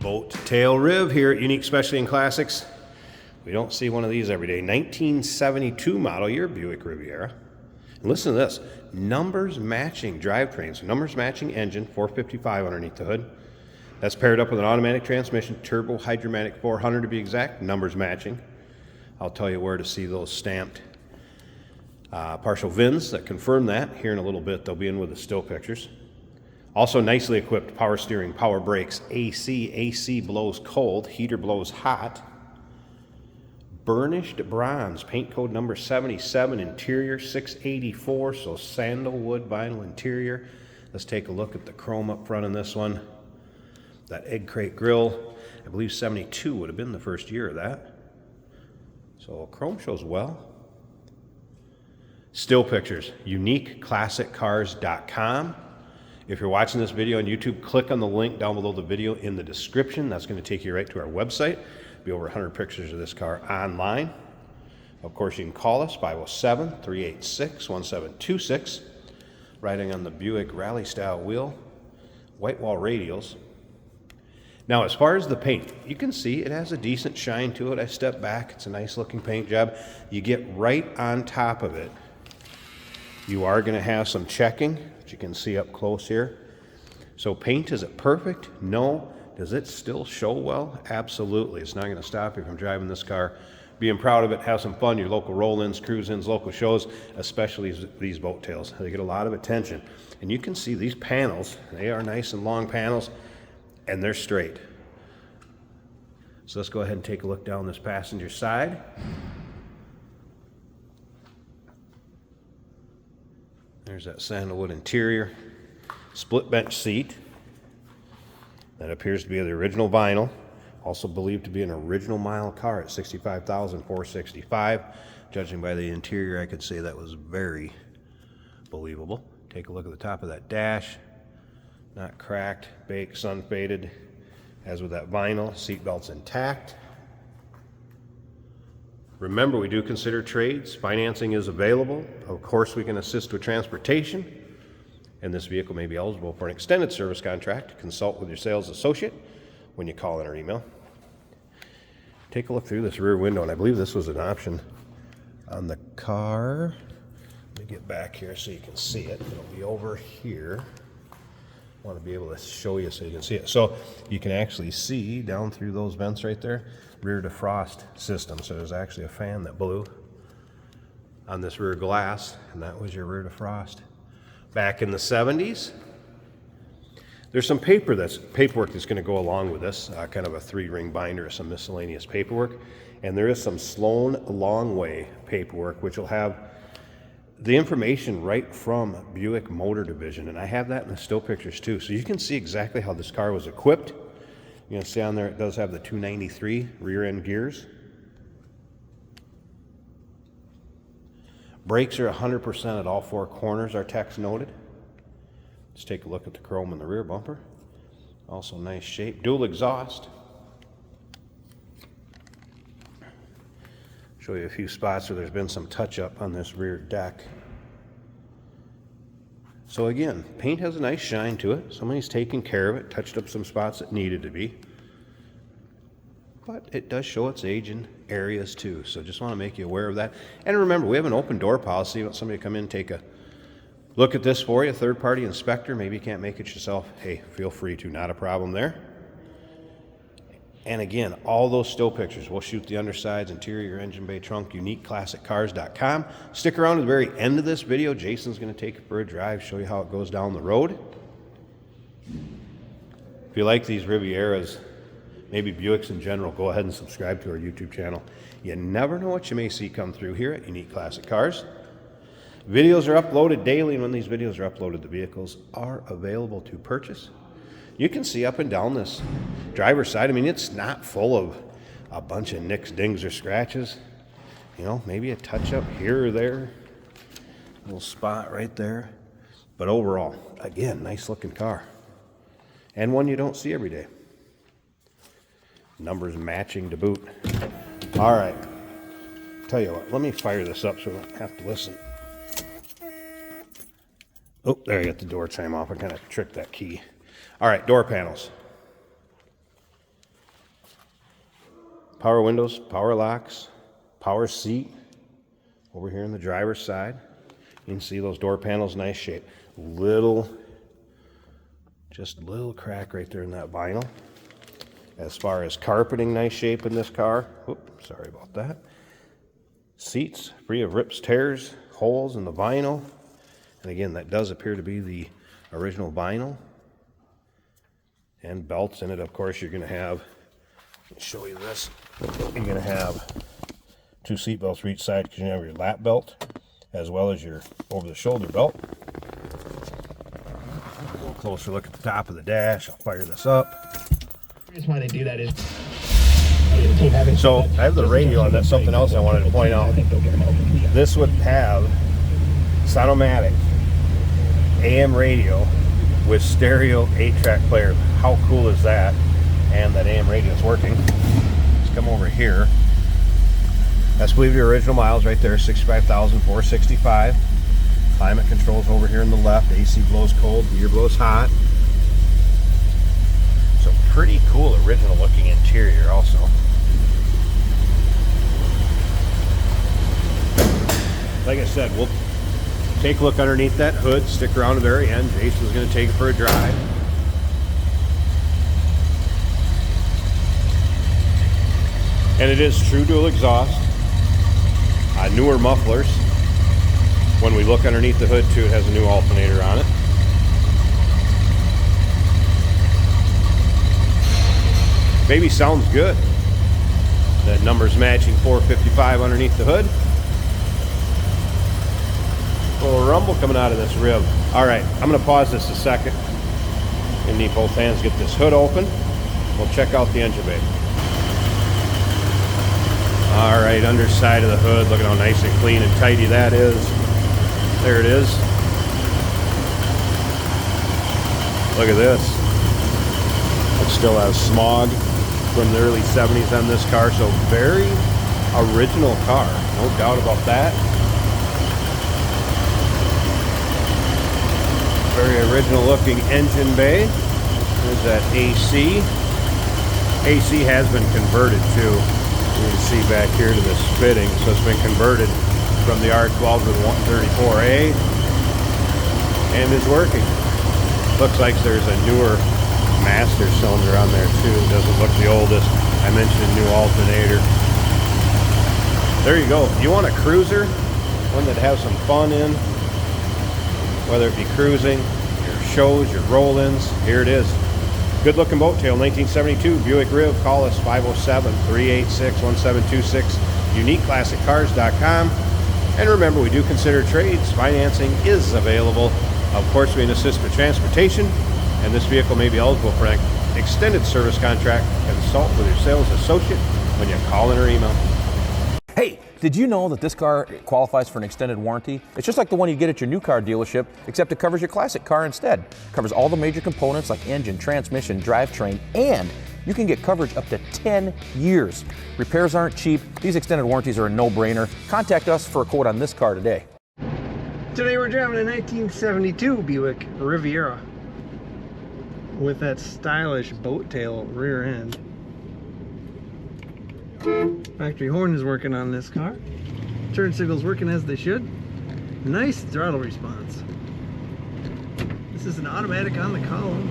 Boat tail Riv here at Unique Specialty and Classics. We don't see one of these every day. 1972 model year Buick Riviera. And listen to this, numbers matching drivetrain, so numbers matching engine, 455 underneath the hood. That's paired up with an automatic transmission, turbo hydromatic 400 to be exact, numbers matching. I'll tell you where to see those stamped partial VINs that confirm that here in a little bit. They'll be in with the still pictures. Also nicely equipped power steering, power brakes, AC blows cold, heater blows hot. Burnished bronze, paint code number 77, interior 684, so sandalwood vinyl interior. Let's take a look at the chrome up front on this one. That egg crate grille, I believe 72 would have been the first year of that. So chrome shows well. Still pictures, uniqueclassiccars.com. If you're watching this video on YouTube, click on the link down below the video in the description. That's going to take you right to our website. Be over 100 pictures of this car online. Of course, you can call us, 507-386-1726. Riding on the Buick Rally Style wheel, white wall radials. Now, as far as the paint, you can see it has a decent shine to it. I step back, it's a nice looking paint job. You get right on top of it. You are going to have some checking, which you can see up close here. So paint, is it perfect? No. Does it still show well? Absolutely. It's not going to stop you from driving this car, being proud of it, have some fun, your local roll-ins, cruise-ins, local shows, especially these boat tails. They get a lot of attention. And you can see these panels, they are nice and long panels, and they're straight. So let's go ahead and take a look down this passenger side. There's that sandalwood interior, split bench seat. That appears to be the original vinyl, also believed to be an original mile car at 65,465. Judging by the interior, I could say that was very believable. Take a look at the top of that dash. Not cracked, baked, sun faded. As with that vinyl, seat belts intact. Remember, we do consider trades. Financing is available. Of course, we can assist with transportation. And this vehicle may be eligible for an extended service contract. Consult with your sales associate when you call in or email. Take a look through this rear window, and I believe this was an option on the car. Let me get back here so you can see it. It'll be over here. I want to be able to show you so you can see it. So you can actually see down through those vents right there, rear defrost system. So there's actually a fan that blew on this rear glass, and that was your rear defrost. Back in the 70s, there's some paperwork that's going to go along with this, kind of a 3-ring binder of some miscellaneous paperwork. And there is some Sloan Longway paperwork, which will have the information right from Buick Motor Division. And I have that in the still pictures too. So you can see exactly how this car was equipped. You can see on there it does have the 293 rear end gears. Brakes are 100% at all 4 corners, our techs noted. Let's take a look at the chrome in the rear bumper. Also nice shape. Dual exhaust. Show you a few spots where there's been some touch-up on this rear deck. So again, paint has a nice shine to it. Somebody's taken care of it, touched up some spots that needed to be. But it does show its age in areas too, so just want to make you aware of that. And remember, we have an open door policy. You want somebody to come in and take a look at this for you, third-party inspector. Maybe you can't make it yourself. Hey, feel free to, not a problem there. And again, all those still pictures, we'll shoot the undersides, interior, engine bay, trunk, uniqueclassiccars.com. Stick around to the very end of this video. Jason's going to take it for a drive, show you how it goes down the road. If you like these Rivieras, maybe Buicks in general, go ahead and subscribe to our YouTube channel. You never know what you may see come through here at Unique Classic Cars. Videos are uploaded daily, and when these videos are uploaded, the vehicles are available to purchase. You can see up and down this driver's side. I mean, it's not full of a bunch of nicks, dings, or scratches. You know, maybe a touch-up here or there. A little spot right there. But overall, again, nice-looking car. And one you don't see every day. Numbers matching to boot. All right. Tell you what, let me fire this up so I don't have to listen. Oh, there you got the door chime off. I kind of tricked that key. All right, door panels. Power windows, power locks, power seat. Over here on the driver's side, you can see those door panels, nice shape. Just a little crack right there in that vinyl. As far as carpeting, nice shape in this car. Oops, sorry about that. Seats free of rips, tears, holes in the vinyl. And again, that does appear to be the original vinyl. And belts in it, of course, you're going to have, let me show you this. You're going to have 2 seat belts for each side because you have your lap belt as well as your over-the-shoulder belt. A little closer look at the top of the dash. I'll fire this up. The reason why they do that is so I have the radio on. That's something else I wanted to point out. This would have Sonomatic AM radio with stereo 8-track player. How cool is that? And that AM radio is working. Let's come over here. That's, I believe, your original miles right there, 65,465. Climate controls over here on the left. AC blows cold, rear blows hot. So pretty cool original looking interior also. Like I said, we'll take a look underneath that hood, stick around the very end. Jason's going to take it for a drive. And it is true dual exhaust. Newer mufflers. When we look underneath the hood too, it has a new alternator on it. Baby sounds good. That number's matching 455 underneath the hood. A little rumble coming out of this rib. All right, I'm going to pause this a second. You need both hands to get this hood open. We'll check out the engine bay. All right, underside of the hood. Look at how nice and clean and tidy that is. There it is. Look at this. It still has smog from the early 70s on this car, so very original car, no doubt about that. Very original looking engine bay. There's that AC. AC has been converted too. You can see back here to this fitting, so it's been converted from the R12 to the 134A and is working. Looks like there's a newer master cylinder on there too. It doesn't look the oldest. I mentioned new alternator. There you go. You want a cruiser, one that has some fun in, whether it be cruising, your shows, your roll-ins, here it is. Good looking boat tail, 1972 Buick Riv. Call us 507-386-1726, uniqueclassiccars.com. And remember, we do consider trades. Financing is available. Of course, we can assist with transportation, and this vehicle may be eligible for an extended service contract. Consult with your sales associate when you call in or email. Hey, did you know that this car qualifies for an extended warranty? It's just like the one you get at your new car dealership, except it covers your classic car instead. It covers all the major components like engine, transmission, drivetrain, and you can get coverage up to 10 years. Repairs aren't cheap. These extended warranties are a no-brainer. Contact us for a quote on this car today. today we're driving a 1972 Buick Riviera with that stylish boat tail rear end. Factory horn is working on this car. Turn signals working as they should. Nice throttle response. This is an automatic on the column.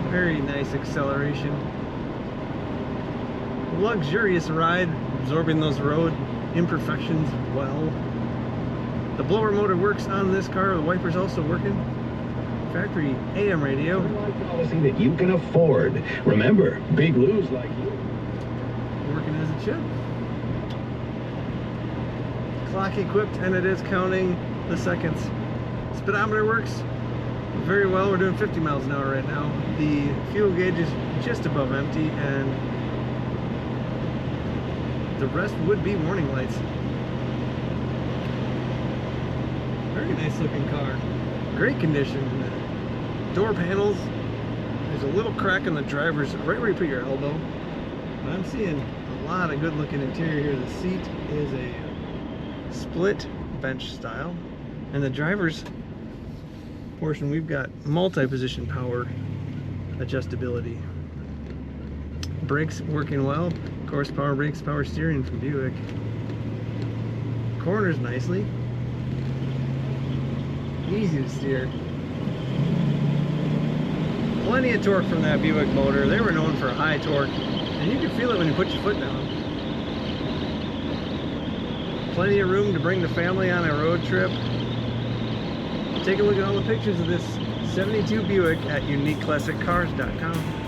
Very nice acceleration. Luxurious ride, absorbing those road imperfections well. The blower motor works on this car. The wipers also working. Factory AM radio. Policy that you can afford. Remember, Big Lou's like you. Working as it should. Clock equipped, and it is counting the seconds. Speedometer works very well. We're doing 50 miles an hour right now. The fuel gauge is just above empty, and the rest would be warning lights. Very nice looking car. Great condition. Door panels. There's a little crack in the driver's right where you put your elbow. But I'm seeing a lot of good looking interior here. The seat is a split bench style. And the driver's portion, we've got multi-position power adjustability. Brakes working well. Of course, power brakes, power steering from Buick. Corners nicely. Easy to steer. Plenty of torque from that Buick motor. They were known for high torque, and you can feel it when you put your foot down. Plenty of room to bring the family on a road trip. Take a look at all the pictures of this 72 Buick at uniqueclassiccars.com.